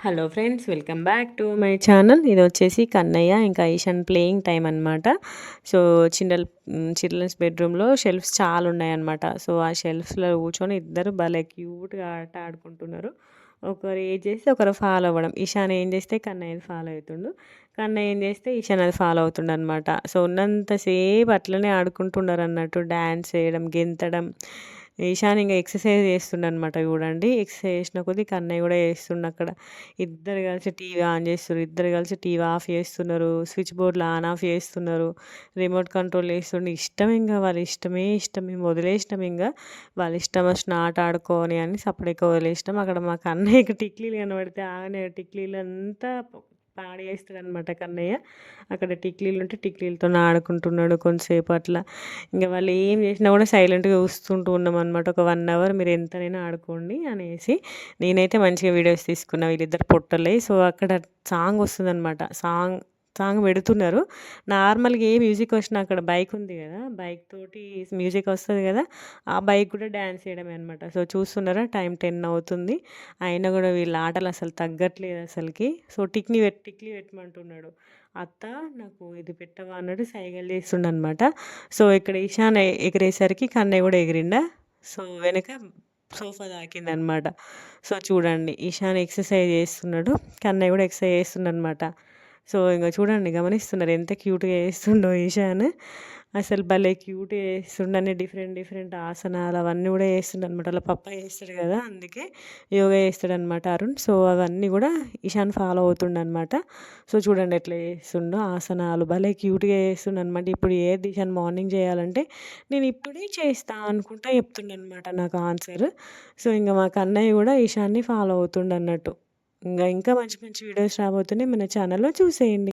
Hello friends, welcome back to my channel. ఇది వచ్చేసి కన్నయ్య ఇంకా ఈశాన్ ప్లేయింగ్ టైం అనమాట. సో చిల్డ్రన్స్ బెడ్రూమ్లో షెల్ఫ్స్ చాలా ఉన్నాయన్నమాట. సో ఆ షెల్ఫ్స్లో కూర్చొని ఇద్దరు భలే క్యూట్గా ఆట ఆడుకుంటున్నారు. ఒకరు ఏం చేస్తే ఒకరు ఫాలో అవ్వడం. ఈశాన్ ఏం చేస్తే కన్నయ్యది ఫాలో అవుతుండు, కన్నయ్య ఏం చేస్తే ఈశాన్ అది ఫాలో అవుతుండ అనమాట. సో ఉన్నంతసేపు అట్లనే ఆడుకుంటున్నారు అన్నట్టు, డ్యాన్స్ చేయడం, గెంతడం. ఈశాన్ ఇంకా ఎక్సర్సైజ్ చేస్తుండనమాట. చూడండి, ఎక్సర్సైజ్ చేసిన కొద్దీ కన్నయ్య కూడా చేస్తుండ అక్కడ. ఇద్దరు కలిసి టీవీ ఆన్ చేస్తున్నారు, ఇద్దరు కలిసి టీవీ ఆఫ్ చేస్తున్నారు, స్విచ్ బోర్డులు ఆన్ ఆఫ్ చేస్తున్నారు, రిమోట్ కంట్రోల్ చేస్తుండే. ఇష్టం, ఇంకా వాళ్ళ ఇష్టమే ఇష్టం. మేము వదిలేసినాం, ఇంకా వాళ్ళ ఇష్టం వచ్చిన ఆట ఆడుకోని అని సపరేట్గా వదిలేసినాం. అక్కడ మా కన్నయ్యకి టిక్లీలు కనబడితే ఆగనే టిక్లీలు అంతా పాడు చేస్తాడనమాట కన్నయ్య. అక్కడ టిక్లీలు ఉంటే టిక్లీలతో ఆడుకుంటున్నాడు కొంతసేపు అట్లా. ఇంకా వాళ్ళు ఏం చేసినా కూడా సైలెంట్గా చూస్తుంటూ ఉన్నాం అనమాట. ఒక 1 అవర్ మీరు ఎంతనైనా ఆడుకోండి అనేసి. నేనైతే మంచిగా వీడియోస్ తీసుకున్నా వీళ్ళిద్దరు పొట్టలే. సో అక్కడ సాంగ్ వస్తుందన్నమాట. సాంగ్ సాంగ్ పెడుతున్నారు. నార్మల్గా ఏ మ్యూజిక్ వచ్చినా అక్కడ బైక్ ఉంది కదా, బైక్ తోటి మ్యూజిక్ వస్తుంది కదా, ఆ బైక్ కూడా డ్యాన్స్ చేయడమే అనమాట. సో చూస్తున్నారా, టైం 10 అవుతుంది. అయినా కూడా వీళ్ళ ఆటలు అసలు తగ్గట్లేదు అసలుకి. సో టిక్లీ పెట్టమంటున్నాడు. అత్త, నాకు ఇది పెట్టవా అన్నాడు, సైగలు చేస్తుండనమాట. సో ఇక్కడ ఈశాన్ ఎగిరేసరికి కన్నయ్య కూడా ఎగిరిండా. సో వెనక సోఫా తాకిందనమాట. సో చూడండి, ఈశాన్ ఎక్సర్సైజ్ చేస్తున్నాడు, కన్నయ్య కూడా ఎక్సర్సైజ్ చేస్తుండనమాట. సో ఇంక చూడండి, గమనిస్తున్నారు ఎంత క్యూట్గా చేస్తుండో ఈశాన్. అసలు భలే క్యూట్గా చేస్తుండని డిఫరెంట్ డిఫరెంట్ ఆసనాలు అవన్నీ కూడా చేస్తుండనమాట. అలా పప్ప చేస్తాడు కదా, అందుకే యోగా చేస్తాడనమాట అరుణ్. సో అవన్నీ కూడా ఈశాన్ ఫాలో అవుతుండనమాట. సో చూడండి ఎట్లా చేస్తుండో ఆసనాలు, భలే క్యూట్గా చేస్తుండనమాట. ఇప్పుడు ఏది ఈశాన్ మార్నింగ్ చేయాలంటే నేను ఇప్పుడే చేస్తా అనుకుంటా చెప్తుండనమాట నాకు ఆన్సర్. సో ఇంకా మా కన్నయ్య కూడా ఈశాన్ని ఫాలో అవుతుండన్నట్టు. ఇంకా మంచి మంచి వీడియోస్ రాబోతున్నాయి, మన ఛానల్లో చూసేయండి.